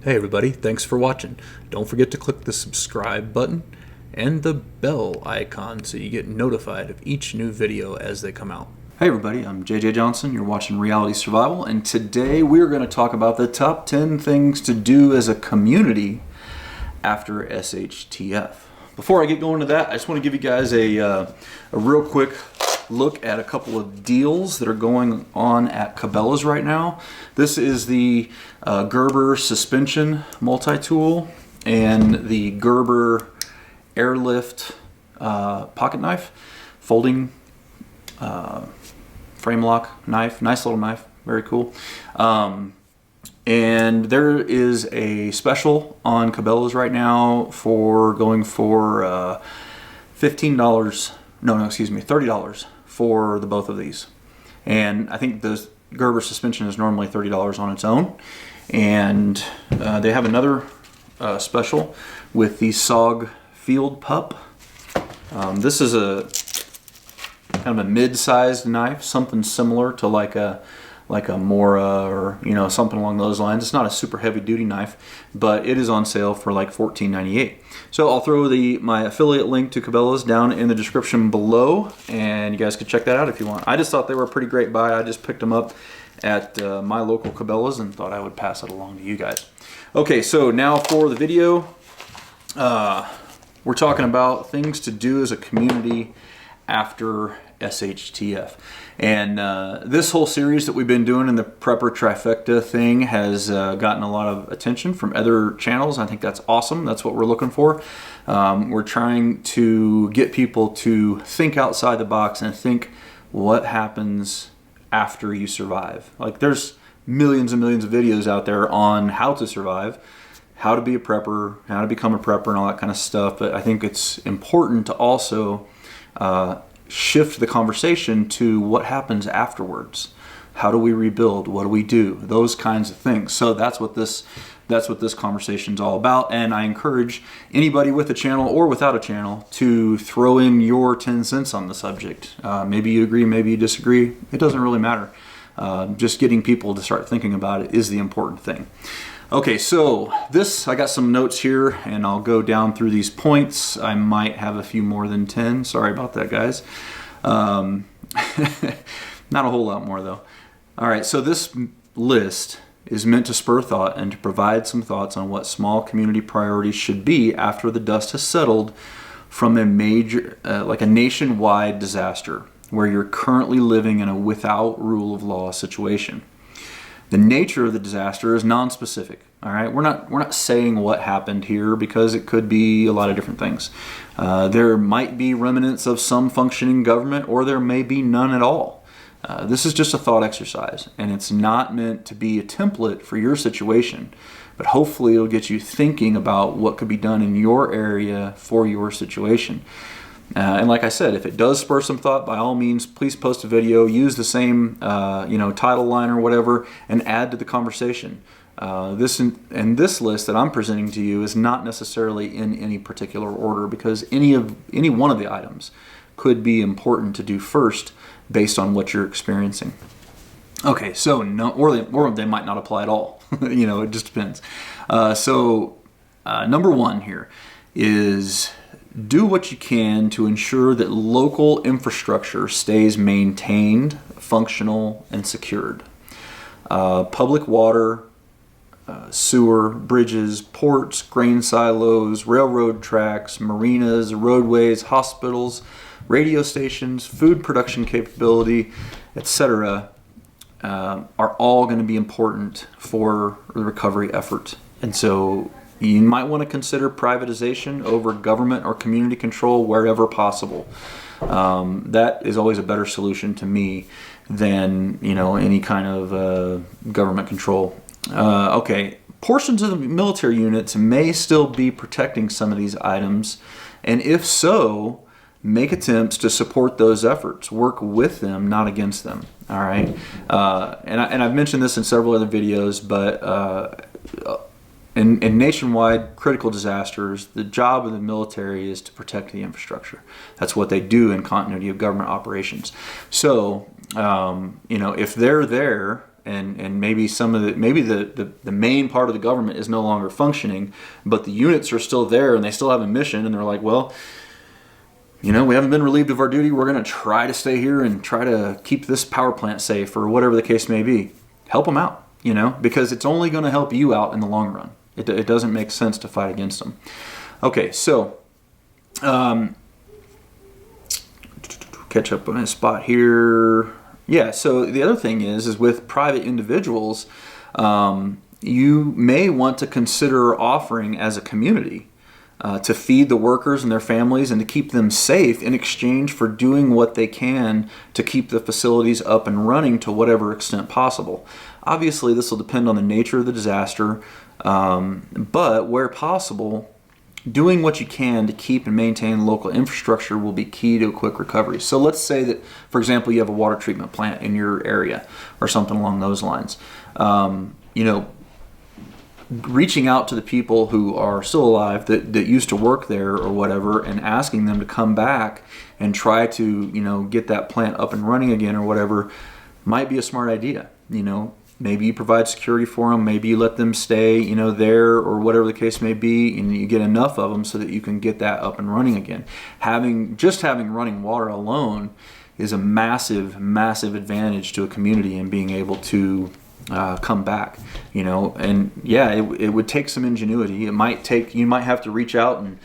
Hey everybody, thanks for watching. Don't forget to click the subscribe button and the bell icon so you get notified of each new video as they come out. Hey everybody, I'm JJ Johnson. You're watching Reality Survival, and today we're going to talk about the top 10 things to do as a community after SHTF. Before I get going to that, I just want to give you guys a real quick look at a couple of deals that are going on at Cabela's right now. This is the Gerber suspension multi-tool and the Gerber airlift pocket knife, folding frame lock knife, nice little knife, very cool. And there is a special on Cabela's right now for going for $30 for the both of these. And I think the Gerber suspension is normally $30 on its own. And they have another special with the SOG Field Pup. This is a kind of a mid-sized knife, something similar to like a Mora or something along those lines. It's not a super heavy-duty knife, but it is on sale for like $14.98. So I'll throw my affiliate link to Cabela's down in the description below, and you guys can check that out if you want. I just thought they were a pretty great buy. I just picked them up at my local Cabela's and thought I would pass it along to you guys. Okay, so now for the video, we're talking about things to do as a community after SHTF. And this whole series that we've been doing in the Prepper Trifecta thing has gotten a lot of attention from other channels. I think that's awesome. That's what we're looking for. We're trying to get people to think outside the box and think what happens after you survive. Like, there's millions and millions of videos out there on how to survive, how to be a prepper, how to become a prepper, and all that kind of stuff. But I think it's important to also shift the conversation to what happens afterwards. How do we rebuild? What do we do? Those kinds of things. So that's what this conversation is all about. And I encourage anybody with a channel or without a channel to throw in your 10 cents on the subject. Maybe you agree, maybe you disagree. It doesn't really matter. Just getting people to start thinking about it is the important thing. Okay, so I got some notes here, and I'll go down through these points. I might have a few more than 10. Sorry about that, guys. Not a whole lot more, though. All right, so this list is meant to spur thought and to provide some thoughts on what small community priorities should be after the dust has settled from a major, like a nationwide disaster where you're currently living in a without rule of law situation. The nature of the disaster is non-specific. All right, we're not saying what happened here because it could be a lot of different things. There might be remnants of some functioning government, or there may be none at all. This is just a thought exercise, and it's not meant to be a template for your situation, but hopefully it'll get you thinking about what could be done in your area for your situation. And like I said, if it does spur some thought, by all means, please post a video, use the same title line or whatever, and add to the conversation. This list that I'm presenting to you is not necessarily in any particular order, because any one of the items could be important to do first based on what you're experiencing. Okay, so or they might not apply at all. It just depends. Number one here is do what you can to ensure that local infrastructure stays maintained, functional, and secured. Public water, sewer, bridges, ports, grain silos, railroad tracks, marinas, roadways, hospitals, radio stations, food production capability, etc. Are all going to be important for the recovery effort. And so you might want to consider privatization over government or community control wherever possible. That is always a better solution to me than any kind of government control. Okay, portions of the military units may still be protecting some of these items, and if so, make attempts to support those efforts. Work with them, not against them. All right, and I've mentioned this in several other videos, but in nationwide critical disasters, the job of the military is to protect the infrastructure. That's what they do in continuity of government operations. So, if they're there and maybe the main part of the government is no longer functioning, but the units are still there and they still have a mission, and they're like, well, we haven't been relieved of our duty. We're going to try to stay here and try to keep this power plant safe, or whatever the case may be. Help them out, because it's only going to help you out in the long run. It doesn't make sense to fight against them. Okay, so catch up on a spot here. Yeah, so the other thing is with private individuals, you may want to consider offering as a community to feed the workers and their families and to keep them safe in exchange for doing what they can to keep the facilities up and running to whatever extent possible. Obviously, this will depend on the nature of the disaster, but where possible, doing what you can to keep and maintain local infrastructure will be key to a quick recovery. So let's say that, for example, you have a water treatment plant in your area or something along those lines. Reaching out to the people who are still alive that used to work there or whatever, and asking them to come back and try to get that plant up and running again or whatever might be a smart idea. Maybe you provide security for them, maybe you let them stay there or whatever the case may be, and you get enough of them so that you can get that up and running again. Having running water alone is a massive advantage to a community in being able to come back, and it would take some ingenuity. You might have to reach out and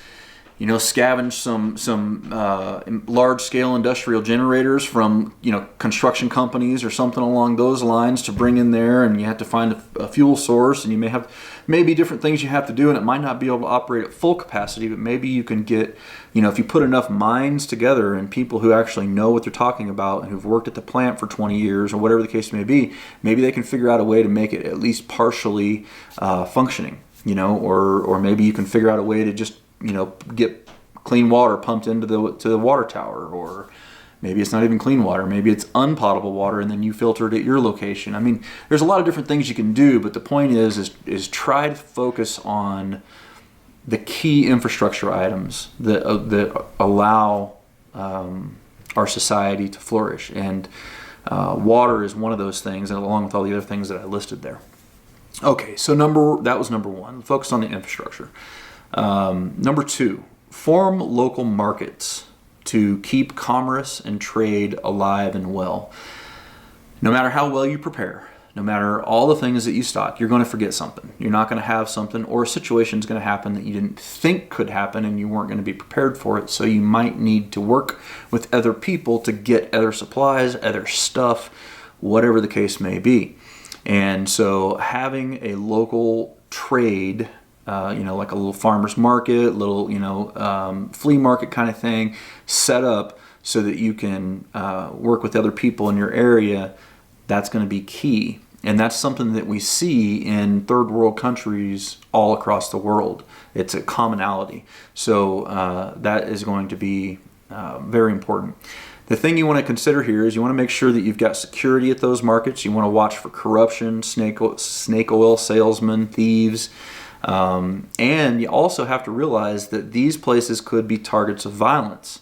scavenge some large scale industrial generators from construction companies or something along those lines to bring in there, and you have to find a fuel source, and you may be different things you have to do, and it might not be able to operate at full capacity, but maybe you can get if you put enough minds together and people who actually know what they're talking about and who've worked at the plant for 20 years or whatever the case may be, maybe they can figure out a way to make it at least partially functioning, or maybe you can figure out a way to just get clean water pumped into the water tower, or maybe it's not even clean water, maybe it's unpotable water and then you filter it at your location. I mean, there's a lot of different things you can do, but the point is try to focus on the key infrastructure items that allow our society to flourish, and water is one of those things, and along with all the other things that I listed there. Okay, so that was number one. Focus on the infrastructure. Number two, form local markets to keep commerce and trade alive and well. No matter how well you prepare, no matter all the things that you stock, you're going to forget something. You're not going to have something, or a situation is going to happen that you didn't think could happen and you weren't going to be prepared for it. So you might need to work with other people to get other supplies, other stuff, whatever the case may be. And so having a local trade, like a little farmer's market, little, flea market kind of thing set up so that you can work with other people in your area, that's going to be key. And that's something that we see in third world countries all across the world. It's a commonality. So that is going to be very important. The thing you want to consider here is you want to make sure that you've got security at those markets. You want to watch for corruption, snake oil salesmen, thieves. And you also have to realize that these places could be targets of violence.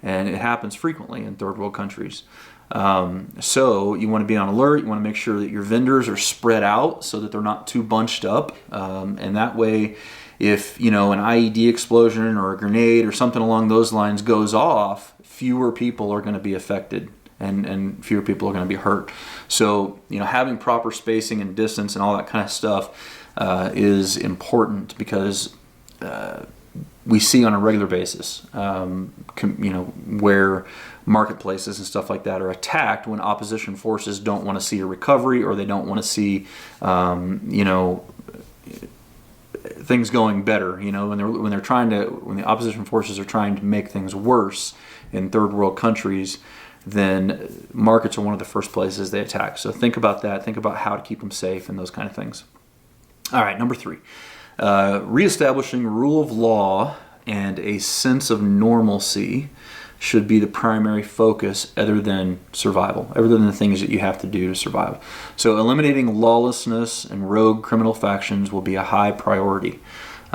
And it happens frequently in third world countries. So you want to be on alert. You want to make sure that your vendors are spread out so that they're not too bunched up. And that way, if an IED explosion or a grenade or something along those lines goes off, fewer people are going to be affected and fewer people are going to be hurt. So having proper spacing and distance and all that kind of stuff is important, because we see on a regular basis, where marketplaces and stuff like that are attacked when opposition forces don't want to see a recovery, or they don't want to see, things going better. When the opposition forces are trying to make things worse in third world countries, then markets are one of the first places they attack. So think about that. Think about how to keep them safe and those kind of things. All right, number three, reestablishing rule of law and a sense of normalcy should be the primary focus, other than survival, other than the things that you have to do to survive. So eliminating lawlessness and rogue criminal factions will be a high priority.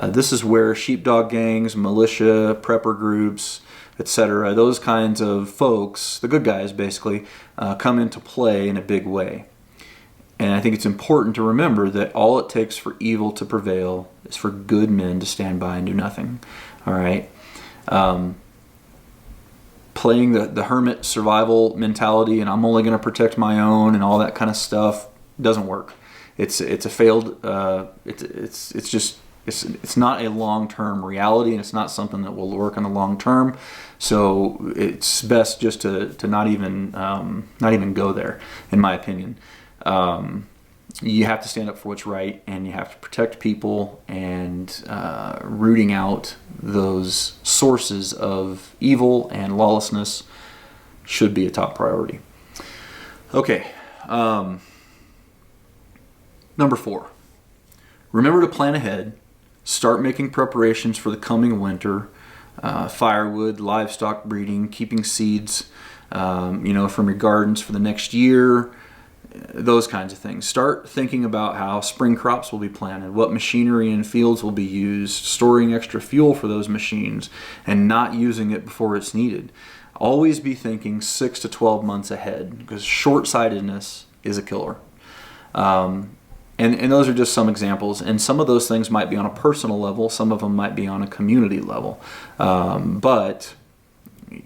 This is where sheepdog gangs, militia, prepper groups, etc., those kinds of folks, the good guys basically, come into play in a big way. And I think it's important to remember that all it takes for evil to prevail is for good men to stand by and do nothing. All right? Playing the hermit survival mentality and I'm only going to protect my own and all that kind of stuff doesn't work. It's a failed. It's not a long-term reality, and it's not something that will work in the long term. So it's best just to not even go there, in my opinion. You have to stand up for what's right, and you have to protect people, and rooting out those sources of evil and lawlessness should be a top priority. Okay. Number 4, remember to plan ahead. Start making preparations for the coming winter, firewood, livestock breeding, keeping seeds, from your gardens for the next year, those kinds of things. Start thinking about how spring crops will be planted, what machinery and fields will be used, storing extra fuel for those machines, and not using it before it's needed. Always be thinking 6 to 12 months ahead, because short-sightedness is a killer. And those are just some examples. And some of those things might be on a personal level. Some of them might be on a community level. But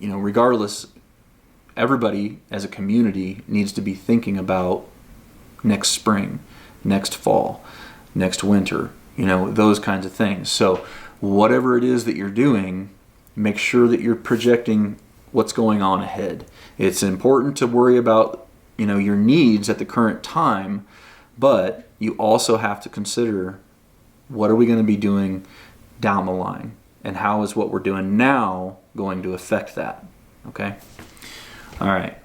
regardless, everybody as a community needs to be thinking about next spring, next fall, next winter, those kinds of things. So whatever it is that you're doing, make sure that you're projecting what's going on ahead. It's important to worry about, your needs at the current time, but you also have to consider what are we going to be doing down the line, and how is what we're doing now going to affect that. Okay? All right.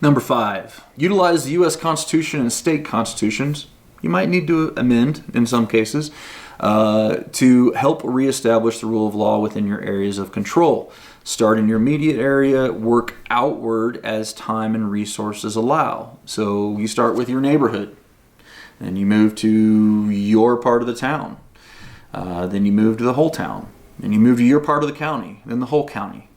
Number 5, utilize the U.S. Constitution and state constitutions. You might need to amend in some cases to help reestablish the rule of law within your areas of control. Start in your immediate area, work outward as time and resources allow. So you start with your neighborhood, and you move to your part of the town. Then you move to the whole town. Then you move to your part of the county, then the whole county.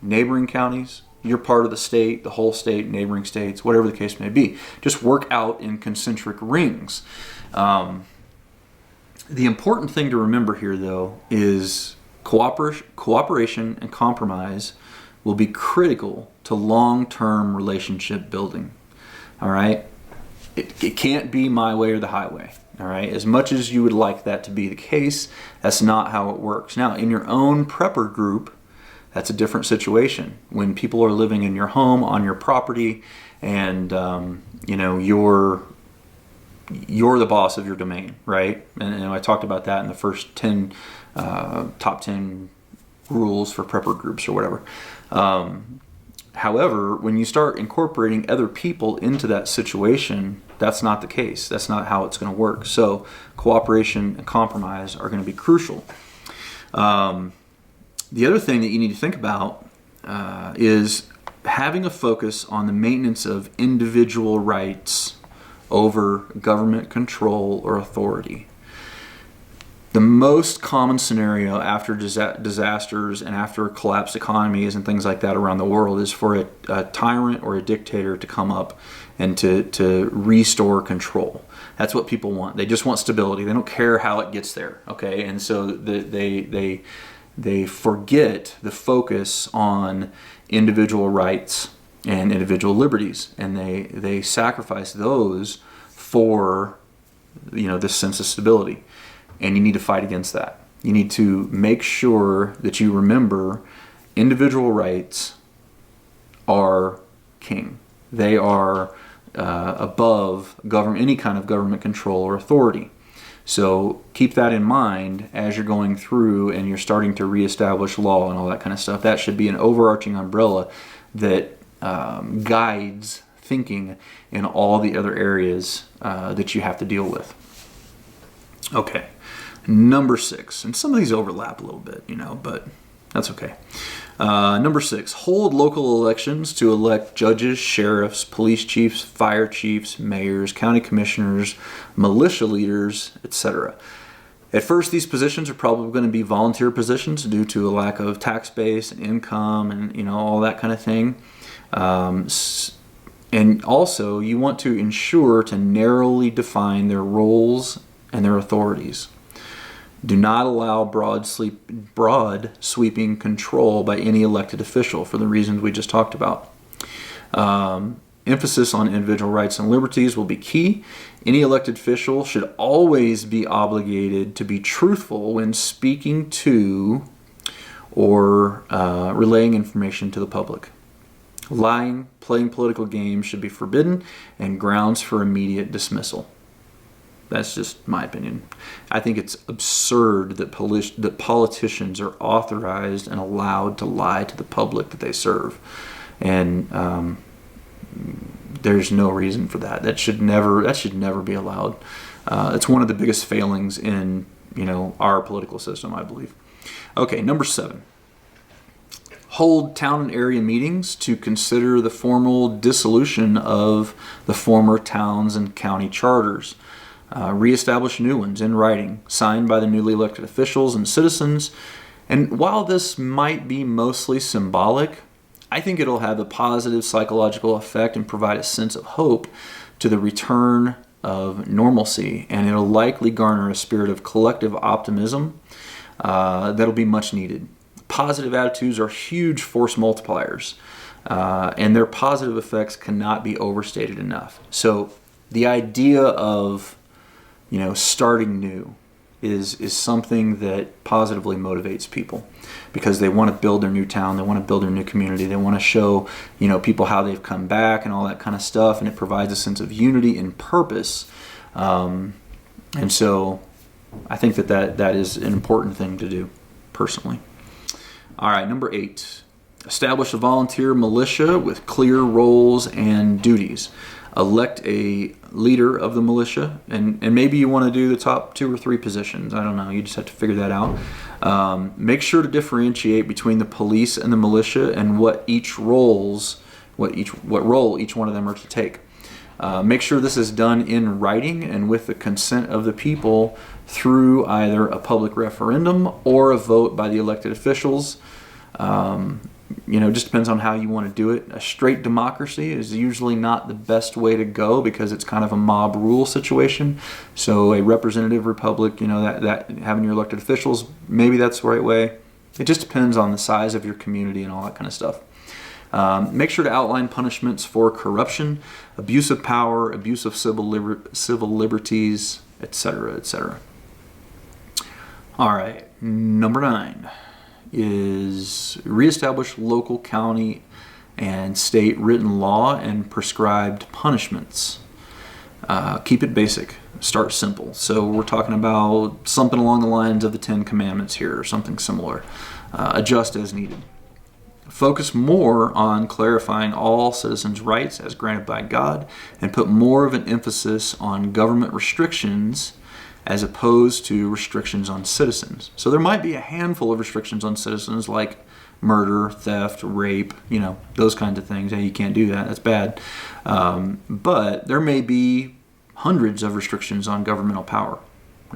Neighboring counties, your part of the state, the whole state, neighboring states, whatever the case may be. Just work out in concentric rings. The important thing to remember here, though, is cooperation and compromise will be critical to long-term relationship building. All right? It can't be my way or the highway. All right? As much as you would like that to be the case, that's not how it works. Now, in your own prepper group, that's a different situation. When people are living in your home, on your property, and you're the boss of your domain, right? And I talked about that in the first top 10 rules for prepper groups or whatever. However, when you start incorporating other people into that situation, that's not the case. That's not how it's going to work. So cooperation and compromise are going to be crucial. The other thing that you need to think about is having a focus on the maintenance of individual rights over government control or authority. The most common scenario after disasters and after collapsed economies and things like that around the world is for a tyrant or a dictator to come up and to restore control. That's what people want. They just want stability. They don't care how it gets there. Okay, and so they forget the focus on individual rights and individual liberties, and they sacrifice those for this sense of stability. And you need to fight against that. You need to make sure that you remember individual rights are king. They are above any kind of government control or authority. So keep that in mind as you're going through and you're starting to reestablish law and all that kind of stuff. That should be an overarching umbrella that guides thinking in all the other areas that you have to deal with. Okay. Number 6, and some of these overlap a little bit, but that's okay. Number 6, hold local elections to elect judges, sheriffs, police chiefs, fire chiefs, mayors, county commissioners, militia leaders, etc. At first, these positions are probably going to be volunteer positions due to a lack of tax base and income and all that kind of thing. And also, you want to ensure to narrowly define their roles and their authorities. Do not allow broad sweeping control by any elected official for the reasons we just talked about. Emphasis on individual rights and liberties will be key. Any elected official should always be obligated to be truthful when speaking to or relaying information to the public. Lying, playing political games should be forbidden and grounds for immediate dismissal. That's just my opinion. I think it's absurd that politicians are authorized and allowed to lie to the public that they serve. And there's no reason for that. That should never be allowed. It's one of the biggest failings in our political system, I believe. Okay, number 7. Hold town and area meetings to consider the formal dissolution of the former towns and county charters. Reestablish new ones in writing, signed by the newly elected officials and citizens. And while this might be mostly symbolic, I think it'll have a positive psychological effect and provide a sense of hope to the return of normalcy. And it'll likely garner a spirit of collective optimism that'll be much needed. Positive attitudes are huge force multipliers, and their positive effects cannot be overstated enough. So the idea of starting new is something that positively motivates people, because they want to build their new town, they want to build their new community, they want to show people how they've come back and all that kind of stuff, and it provides a sense of unity and purpose. And so I think that is an important thing to do, personally. All right, number 8. Establish a volunteer militia with clear roles and duties. Elect a leader of the militia, and maybe you want to do the top 2 or 3 positions. I don't know. You just have to figure that out. Make sure to differentiate between the police and the militia and what role each one of them are to take. Make sure this is done in writing and with the consent of the people through either a public referendum or a vote by the elected officials. Just depends on how you want to do it. A straight democracy is usually not the best way to go because it's kind of a mob rule situation. So a representative republic, that having your elected officials, maybe that's the right way. It just depends on the size of your community and all that kind of stuff. Make sure to outline punishments for corruption, abuse of power, abuse of civil liberties, etc., etc. All right, number 9 is reestablish local, county, and state written law and prescribed punishments. Keep it basic. Start simple. So we're talking about something along the lines of the 10 Commandments here, or something similar. Adjust as needed. Focus more on clarifying all citizens' rights as granted by God, and put more of an emphasis on government restrictions as opposed to restrictions on citizens. So there might be a handful of restrictions on citizens, like murder, theft, rape, those kinds of things. Hey, you can't do that. That's bad. But there may be hundreds of restrictions on governmental power.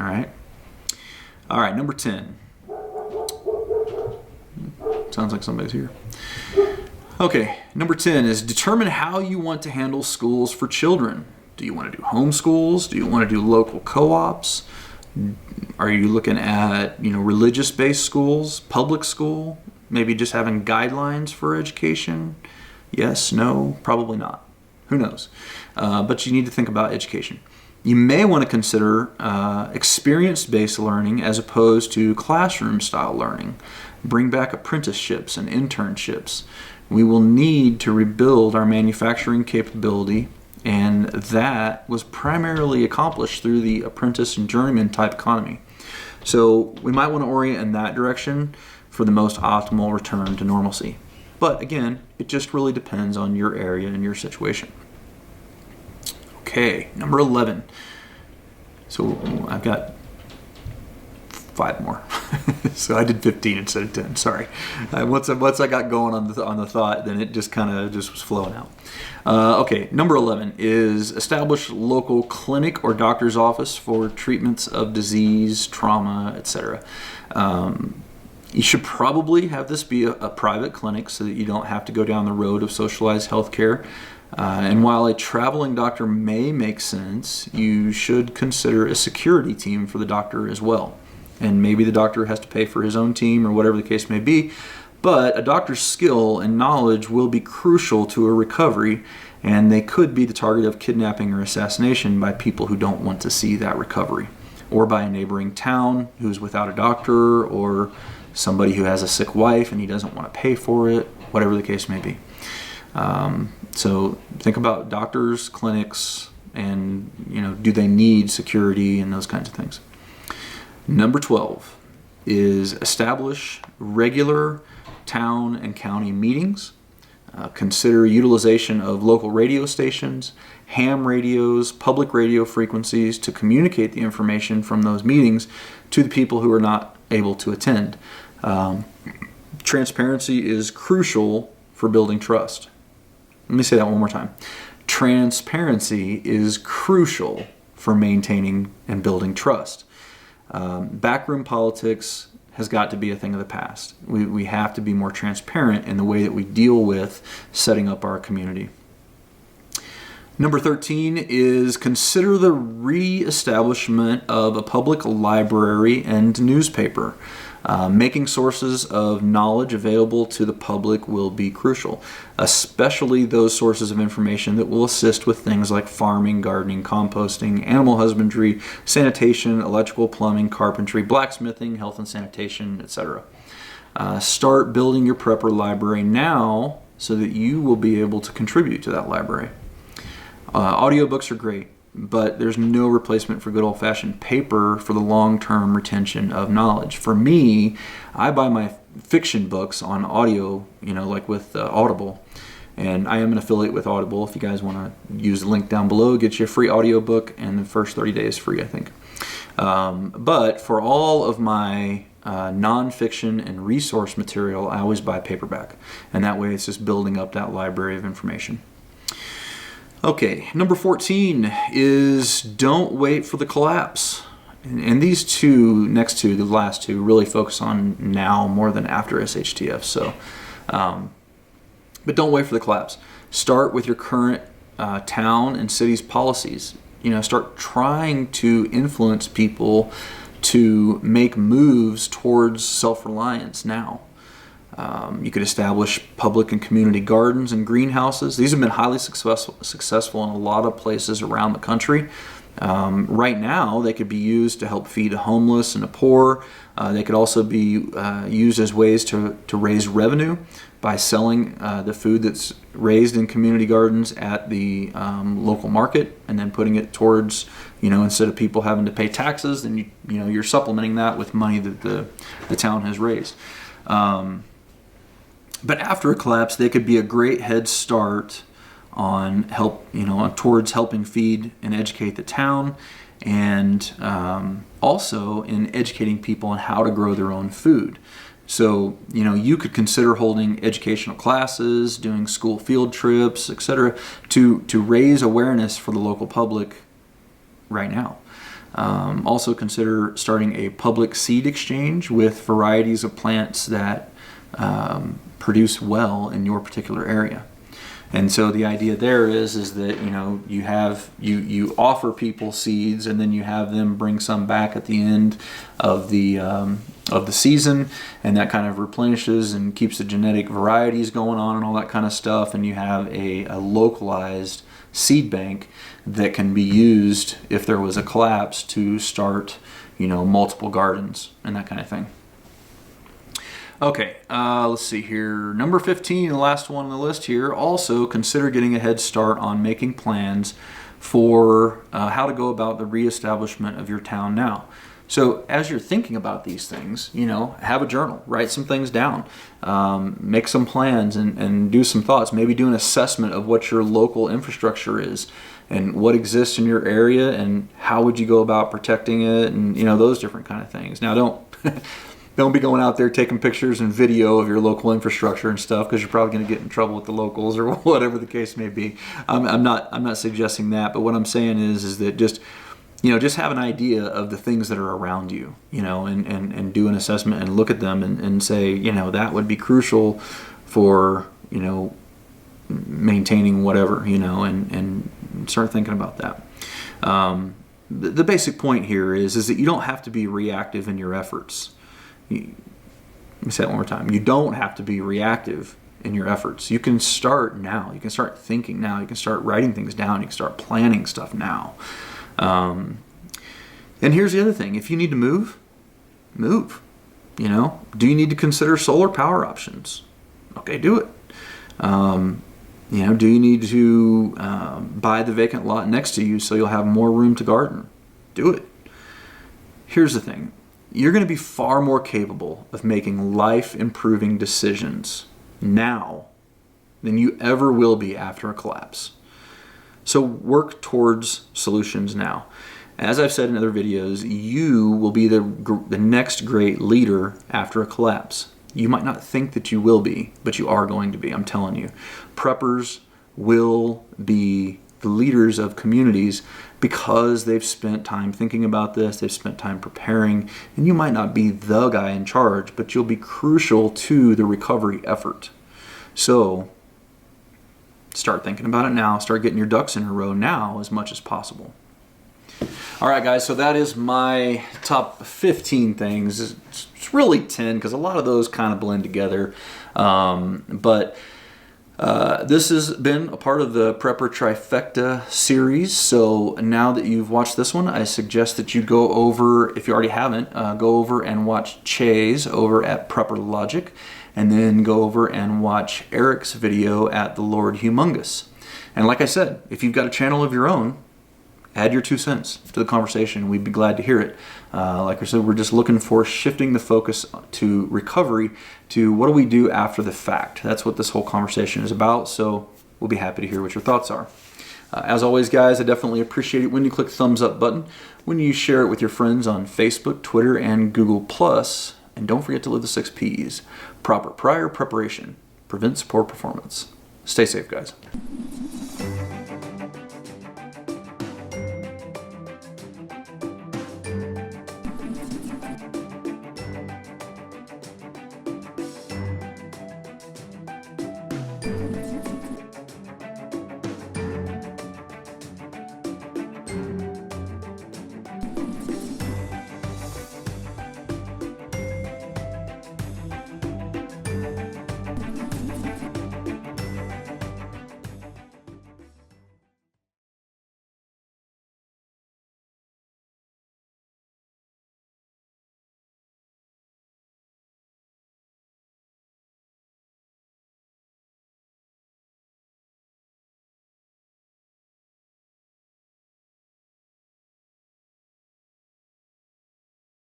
All right, number 10. Sounds like somebody's here. Okay, number 10 is determine how you want to handle schools for children. Do you want to do homeschools? Do you want to do local co-ops? Are you looking at, religious-based schools, public school? Maybe just having guidelines for education? Yes, no, probably not. Who knows? But you need to think about education. You may want to consider experience-based learning as opposed to classroom-style learning. Bring back apprenticeships and internships. We will need to rebuild our manufacturing capability, and that was primarily accomplished through the apprentice and journeyman type economy. So we might want to orient in that direction for the most optimal return to normalcy. But again, it just really depends on your area and your situation. Okay, number 11. So I've got 5 more. So I did 15 instead of 10. Sorry. Once I got going on the thought, then it just kind of was flowing out. Okay, number 11 is establish local clinic or doctor's office for treatments of disease, trauma, etc. You should probably have this be a private clinic so that you don't have to go down the road of socialized healthcare. And while a traveling doctor may make sense, you should consider a security team for the doctor as well. And maybe the doctor has to pay for his own team or whatever the case may be, but a doctor's skill and knowledge will be crucial to a recovery, and they could be the target of kidnapping or assassination by people who don't want to see that recovery, or by a neighboring town who's without a doctor, or somebody who has a sick wife and he doesn't want to pay for it, whatever the case may be. So think about doctors, clinics, and do they need security and those kinds of things. Number 12 is establish regular town and county meetings. Consider utilization of local radio stations, ham radios, public radio frequencies to communicate the information from those meetings to the people who are not able to attend. Transparency is crucial for building trust. Let me say that one more time. Transparency is crucial for maintaining and building trust. Backroom politics has got to be a thing of the past. We have to be more transparent in the way that we deal with setting up our community. Number 13 is consider the reestablishment of a public library and newspaper. Making sources of knowledge available to the public will be crucial, especially those sources of information that will assist with things like farming, gardening, composting, animal husbandry, sanitation, electrical, plumbing, carpentry, blacksmithing, health and sanitation, etc. Start building your prepper library now so that you will be able to contribute to that library. Audiobooks are great, but there's no replacement for good old-fashioned paper for the long-term retention of knowledge. For me, I buy my fiction books on audio, like with Audible, and I am an affiliate with Audible. If you guys want to use the link down below, get you a free audiobook, and the first 30 days free, I think. But for all of my nonfiction and resource material, I always buy paperback, and that way it's just building up that library of information. Okay, number 14 is don't wait for the collapse. And these next two, the last two, really focus on now more than after SHTF. So, but don't wait for the collapse. Start with your current town and city's policies. Start trying to influence people to make moves towards self-reliance now. You could establish public and community gardens and greenhouses. These have been highly successful in a lot of places around the country. Right now, they could be used to help feed the homeless and the poor. They could also be used as ways to raise revenue by selling the food that's raised in community gardens at the local market, and then putting it towards, instead of people having to pay taxes, then you're supplementing that with money that the town has raised. But after a collapse, they could be a great head start on towards helping feed and educate the town, and also in educating people on how to grow their own food. So, you could consider holding educational classes, doing school field trips, etc., to raise awareness for the local public right now. Also consider starting a public seed exchange with varieties of plants that produce well in your particular area. And so the idea there is that you offer people seeds, and then you have them bring some back at the end of the season, and that kind of replenishes and keeps the genetic varieties going on and all that kind of stuff. And you have a localized seed bank that can be used if there was a collapse to start multiple gardens and that kind of thing. Okay, let's see here. Number 15, the last one on the list here. Also, consider getting a head start on making plans for how to go about the reestablishment of your town now. So as you're thinking about these things, have a journal, write some things down, make some plans and do some thoughts. Maybe do an assessment of what your local infrastructure is and what exists in your area and how would you go about protecting it, and those different kind of things. Now don't be going out there taking pictures and video of your local infrastructure and stuff, because you're probably going to get in trouble with the locals or whatever the case may be. I'm not suggesting that, but what I'm saying is that just have an idea of the things that are around you, and do an assessment and look at them and say, that would be crucial for, maintaining whatever, you know, and start thinking about that. The basic point here is that you don't have to be reactive in your efforts. Let me say that one more time. You don't have to be reactive in your efforts. You can start now. You can start thinking now. You can start writing things down. You can start planning stuff now. And here's the other thing. If you need to move. You know, do you need to consider solar power options? Okay, do it. You know, do you need to buy the vacant lot next to you so you'll have more room to garden? Do it. Here's the thing. You're going to be far more capable of making life-improving decisions now than you ever will be after a collapse. So work towards solutions now. As I've said in other videos, you will be the next great leader after a collapse. You might not think that you will be, but you are going to be, I'm telling you. Preppers will be the leaders of communities because they've spent time thinking about this, they've spent time preparing, and you might not be the guy in charge, but you'll be crucial to the recovery effort. So start thinking about it now, start getting your ducks in a row now as much as possible. All right, guys, so that is my top 15 things. It's really 10 because a lot of those kind of blend together. But this has been a part of the Prepper Trifecta series. So now that you've watched this one, I suggest that you go over, if you already haven't, go over and watch Jase over at Prepper Logic, and then go over and watch Eric's video at the Lord Humongous. And like I said, if you've got a channel of your own, add your 2 cents to the conversation. We'd be glad to hear it. Like I said, we're just looking for shifting the focus to recovery to what do we do after the fact. That's what this whole conversation is about, so we'll be happy to hear what your thoughts are. As always, guys, I definitely appreciate it when you click the thumbs up button, when you share it with your friends on Facebook, Twitter, and Google+. And don't forget to live the 6 Ps. Proper prior preparation prevents poor performance. Stay safe, guys.